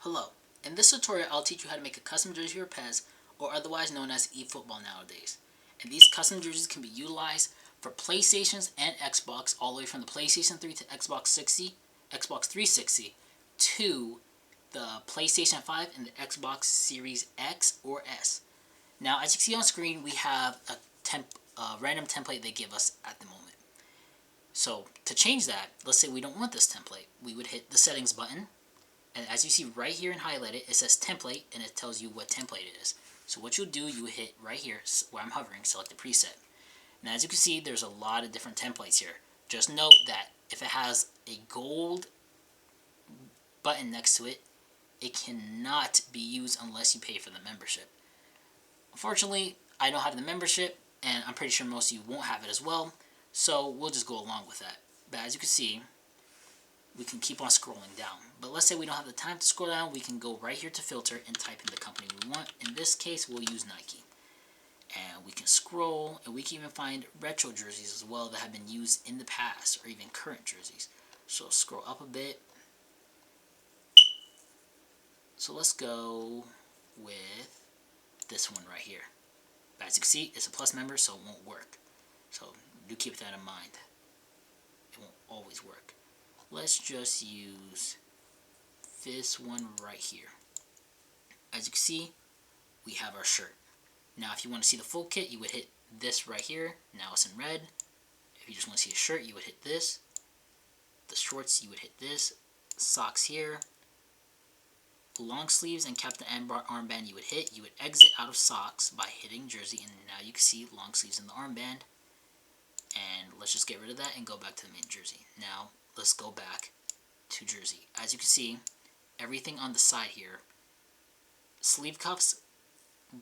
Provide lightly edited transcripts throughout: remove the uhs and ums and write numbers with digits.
Hello, in this tutorial I'll teach you how to make a custom jersey for PES, or otherwise known as eFootball nowadays. And these custom jerseys can be utilized for PlayStations and Xbox, all the way from the PlayStation 3 to Xbox 360, to the PlayStation 5 and the Xbox Series X or S. Now, as you can see on screen, we have a random template they give us at the moment. So, to change that, let's say we don't want this template, we would hit the settings button. And as you see right here and highlighted, it says template, and it tells you what template it is. So what you'll do, you hit right here where I'm hovering, select the preset. Now as you can see, there's a lot of different templates here. Just note that if it has a gold button next to it, it cannot be used unless you pay for the membership. Unfortunately, I don't have the membership, and I'm pretty sure most of you won't have it as well, so we'll just go along with that. But as you can see, we can keep on scrolling down. But let's say we don't have the time to scroll down, we can go right here to filter and type in the company we want. In this case, we'll use Nike. And we can scroll, and we can even find retro jerseys as well that have been used in the past, or even current jerseys. So scroll up a bit. So let's go with this one right here. But as you can see, it's a plus member, so it won't work. So do keep that in mind. It won't always work. Let's just use this one right here. As you can see, we have our shirt. Now if you want to see the full kit, you would hit this right here. Now it's in red. If you just want to see a shirt, you would hit this. The shorts, you would hit this. Socks here. Long sleeves and captain armband you would hit. You would exit out of socks by hitting jersey, and now you can see long sleeves in the armband. And let's just get rid of that and go back to the main jersey. Now let's go back to jersey. As you can see, everything on the side here, sleeve cuffs,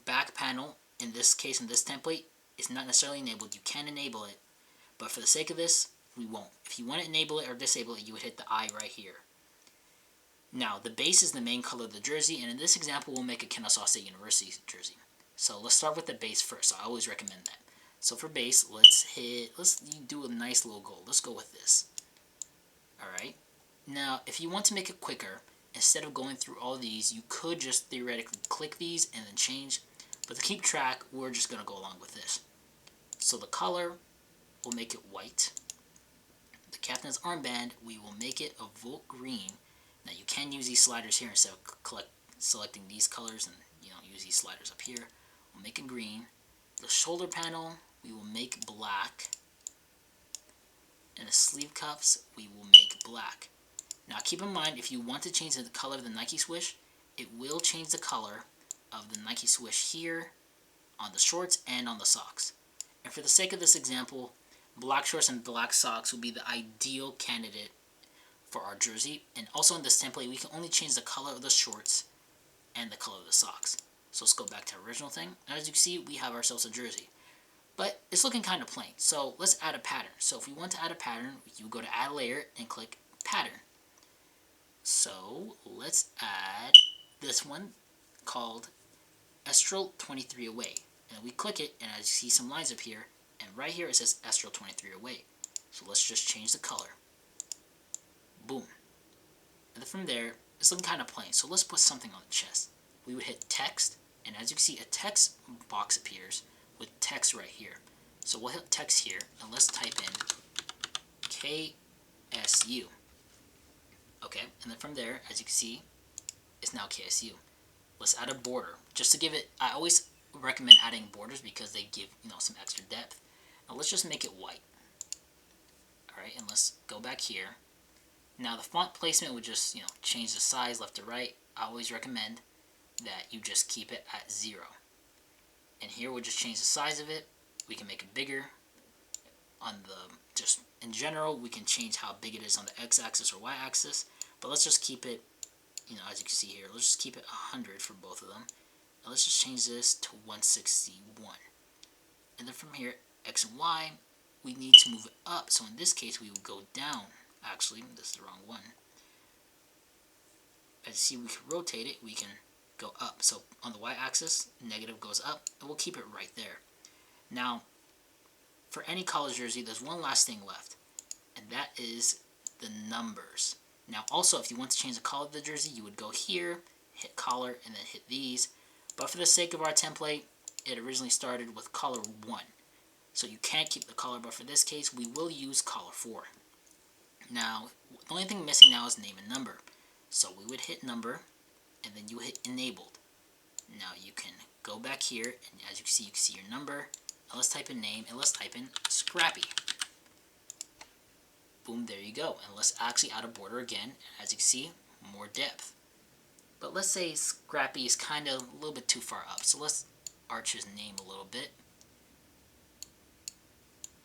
back panel, in this case, in this template, is not necessarily enabled. You can enable it, but for the sake of this, we won't. If you want to enable it or disable it, you would hit the I right here. Now, the base is the main color of the jersey, and in this example, we'll make a Kennesaw State University jersey. So let's start with the base first. So I always recommend that. So for base, let's do a nice little goal. Let's go with this. Alright. Now, if you want to make it quicker, instead of going through all these, you could just theoretically click these and then change. But to keep track, we're just going to go along with this. So the color, we'll make it white. The captain's armband, we will make it a Volt green. Now you can use these sliders here instead of selecting these colors, and use these sliders up here. We'll make it green. The shoulder panel, we will make black. And the sleeve cuffs, we will make black. Now keep in mind, if you want to change the color of the Nike swoosh, it will change the color of the Nike swoosh here on the shorts and on the socks. And for the sake of this example, black shorts and black socks will be the ideal candidate for our jersey. And also in this template, we can only change the color of the shorts and the color of the socks. So let's go back to our original thing. As you can see, we have ourselves a jersey. But it's looking kind of plain. So let's add a pattern. So if we want to add a pattern, you go to add layer and click pattern. So let's add this one called Estrel 23 away. And we click it, and as you see some lines up here, and right here it says Estrel 23 away. So let's just change the color. Boom. And then from there, it's looking kind of plain. So let's put something on the chest. We would hit text, and as you can see, a text box appears with text right here. So we'll hit text here, and let's type in KSU. Okay, and then from there, as you can see, it's now KSU. Let's add a border. Just to give it, I always recommend adding borders because they give, some extra depth. Now let's just make it white. Alright, and let's go back here. Now the font placement would just, change the size left to right. I always recommend that you just keep it at 0. And here we'll just change the size of it. We can make it bigger. Just in general, we can change how big it is on the x-axis or y-axis. But let's just keep it, as you can see here, let's just keep it 100 for both of them. Now let's just change this to 161. And then from here, x and y, we need to move it up. So in this case, we would go down. Actually, this is the wrong one. As you see, we can rotate it. We can go up. So on the y-axis, negative goes up, and we'll keep it right there. Now, for any college jersey, there's one last thing left, and that is the numbers. Now also, if you want to change the color of the jersey, you would go here, hit color, and then hit these. But for the sake of our template, it originally started with color 1. So you can't keep the color, but for this case, we will use color 4. Now, the only thing missing now is name and number. So we would hit number, and then you hit enabled. Now you can go back here, and as you can see your number. Now let's type in name, and let's type in Scrappy. Boom, there you go. And let's actually add a border again. As you can see, more depth. But let's say Scrappy is kind of a little bit too far up. So let's arch his name a little bit.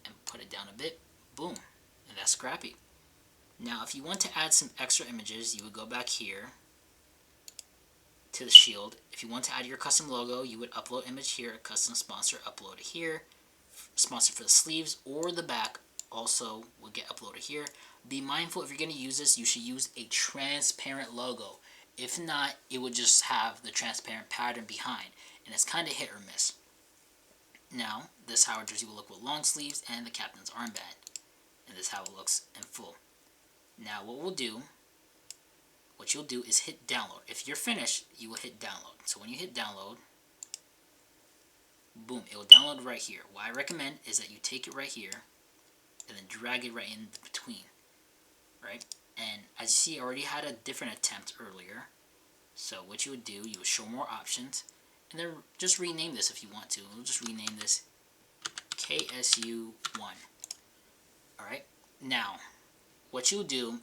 And put it down a bit. Boom. And that's Scrappy. Now if you want to add some extra images, you would go back here to the shield. If you want to add your custom logo, you would upload image here, custom sponsor, upload it here. Sponsor for the sleeves or the back also will get uploaded here. Be mindful, if you're going to use this, you should use a transparent logo. If not, it would just have the transparent pattern behind, and it's kind of hit or miss. Now, this is how our jersey will look with long sleeves and the captain's armband. And this is how it looks in full. Now, what you'll do is hit download. If you're finished, you will hit download. So when you hit download, boom, it will download right here. What I recommend is that you take it right here and then drag it right in between, right? And as you see, I already had a different attempt earlier. So what you would do, you would show more options, and then just rename this if you want to. We'll just rename this KSU1. Alright, now, what you'll do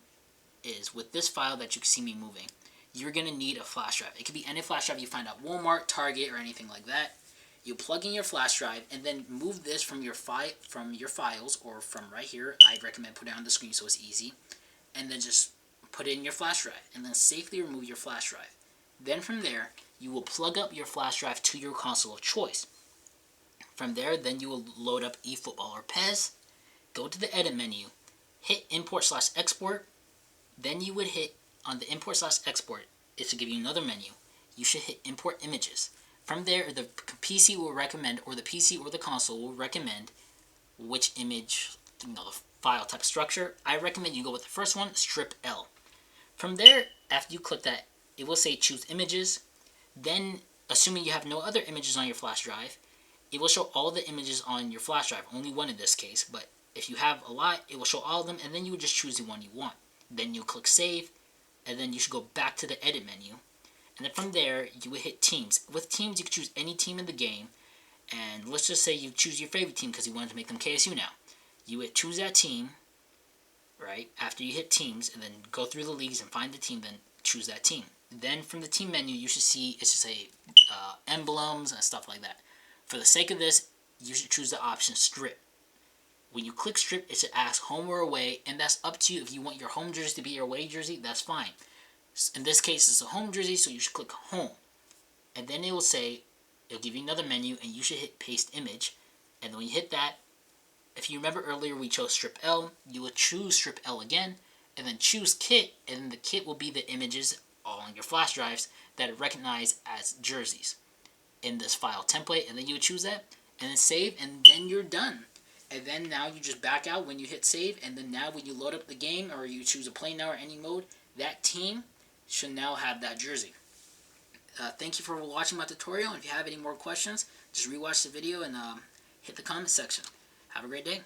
is, with this file that you can see me moving, you're going to need a flash drive. It could be any flash drive you find at Walmart, Target, or anything like that. You plug in your flash drive and then move this from your files, or from right here. I'd recommend putting it on the screen so it's easy. And then just put it in your flash drive and then safely remove your flash drive. Then from there, you will plug up your flash drive to your console of choice. From there, then you will load up eFootball or PES, go to the edit menu, hit import/export, then you would hit on the import/export, it should give you another menu. You should hit import images. From there, the PC will recommend, or the PC or the console will recommend which image, the file type structure. I recommend you go with the first one, strip L. From there, after you click that, it will say choose images. Then, assuming you have no other images on your flash drive, it will show all the images on your flash drive, only one in this case, but if you have a lot, it will show all of them, and then you would just choose the one you want. Then you click save, and then you should go back to the edit menu. And then from there, you would hit teams. With teams, you can choose any team in the game. And let's just say you choose your favorite team because you wanted to make them KSU now. You would choose that team, right? After you hit teams, and then go through the leagues and find the team, then choose that team. Then from the team menu, you should see, it should say emblems and stuff like that. For the sake of this, you should choose the option strip. When you click strip, it should ask home or away, and that's up to you. If you want your home jersey to be your away jersey, that's fine. In this case, it's a home jersey, so you should click home. And then it will say, it'll give you another menu, and you should hit paste image. And when you hit that, if you remember earlier we chose strip L, you will choose strip L again, and then choose kit, and then the kit will be the images all on your flash drives that are recognized as jerseys in this file template. And then you would choose that, and then save, and then you're done. And then now you just back out when you hit save, and then now when you load up the game, or you choose a play now or any mode, that team should now have that jersey. Thank you for watching my tutorial, and if you have any more questions, just rewatch the video and hit the comment section. Have a great day.